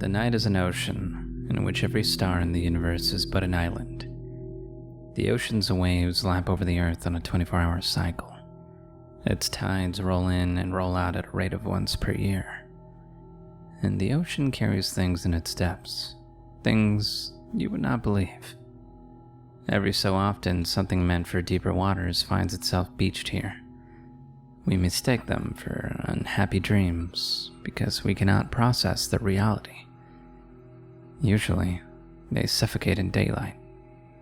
The night is an ocean in which every star in the universe is but an island. The ocean's waves lap over the earth on a 24-hour cycle. Its tides roll in and roll out at a rate of once per year. And the ocean carries things in its depths, things you would not believe. Every so often, something meant for deeper waters finds itself beached here. We mistake them for unhappy dreams because we cannot process the reality. Usually, they suffocate in daylight,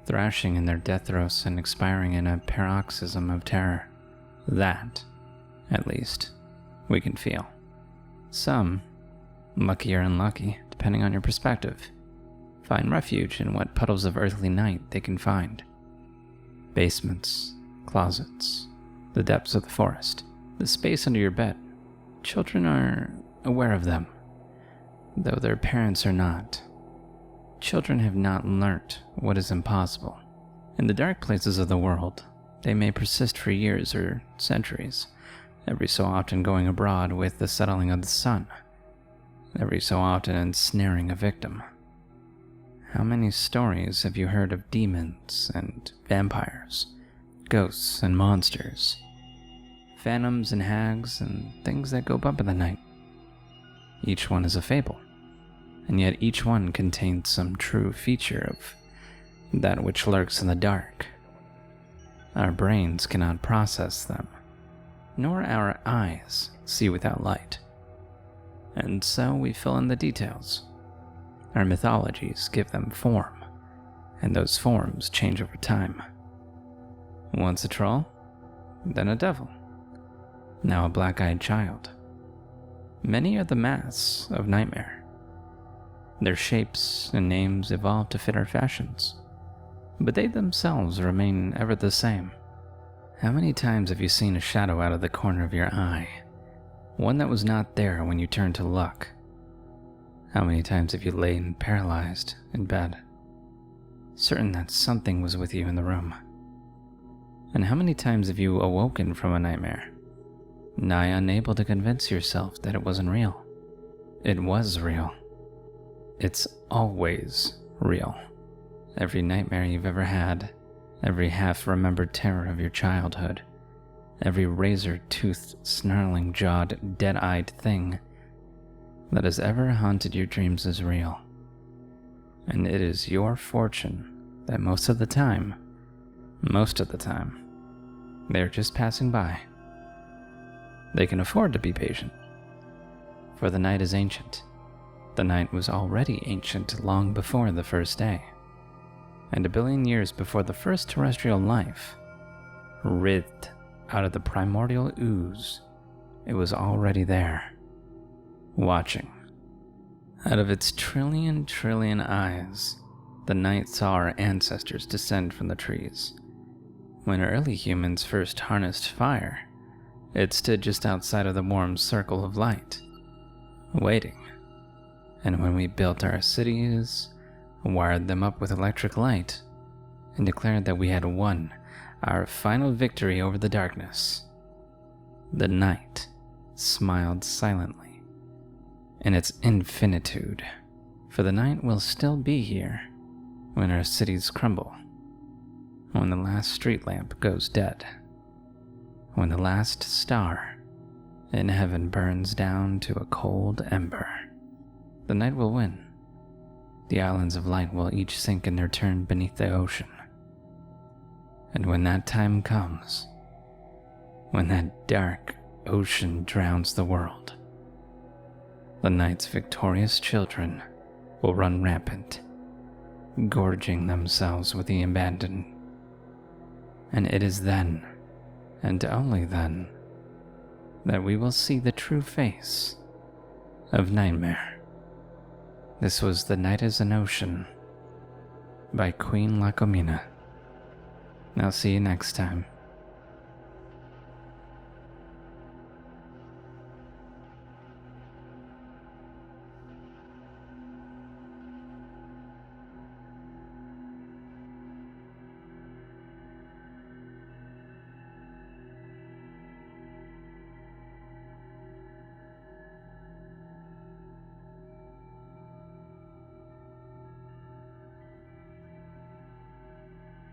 thrashing in their death throes and expiring in a paroxysm of terror. That, at least, we can feel. Some, lucky or unlucky, depending on your perspective, find refuge in what puddles of earthly night they can find. Basements, closets, the depths of the forest, the space under your bed. Children are aware of them, though their parents are not. Children have not learnt what is impossible. In the dark places of the world, they may persist for years or centuries, every so often going abroad with the settling of the sun, every so often ensnaring a victim. How many stories have you heard of demons and vampires, ghosts and monsters, phantoms and hags and things that go bump in the night? Each one is a fable, and yet each one contains some true feature of that which lurks in the dark. Our brains cannot process them, nor our eyes see without light. And so we fill in the details. Our mythologies give them form, and those forms change over time. Once a troll, then a devil, now a black-eyed child. Many are the masks of nightmare. Their shapes and names evolve to fit our fashions, but they themselves remain ever the same. How many times have you seen a shadow out of the corner of your eye, one that was not there when you turned to look? How many times have you lain paralyzed in bed, certain that something was with you in the room? And how many times have you awoken from a nightmare, nigh unable to convince yourself that it wasn't real? It was real. It's always real. Every nightmare you've ever had, every half-remembered terror of your childhood, every razor-toothed, snarling-jawed, dead-eyed thing that has ever haunted your dreams is real. And it is your fortune that most of the time, they're just passing by. They can afford to be patient, for the night is ancient. The night was already ancient long before the first day, and 1 billion years before the first terrestrial life writhed out of the primordial ooze. It was already there, watching. Out of its trillion eyes, the night saw our ancestors descend from the trees. When early humans first harnessed fire, it stood just outside of the warm circle of light, waiting. And when we built our cities, wired them up with electric light, and declared that we had won our final victory over the darkness, the night smiled silently in its infinitude, for the night will still be here when our cities crumble, when the last street lamp goes dead, when the last star in heaven burns down to a cold ember. The night will win. The islands of light will each sink in their turn beneath the ocean. And when that time comes, when that dark ocean drowns the world, the night's victorious children will run rampant, gorging themselves with the abandon. And it is then, and only then, that we will see the true face of nightmare. This was The Night is an Ocean by Queen Lacomina. I'll see you next time.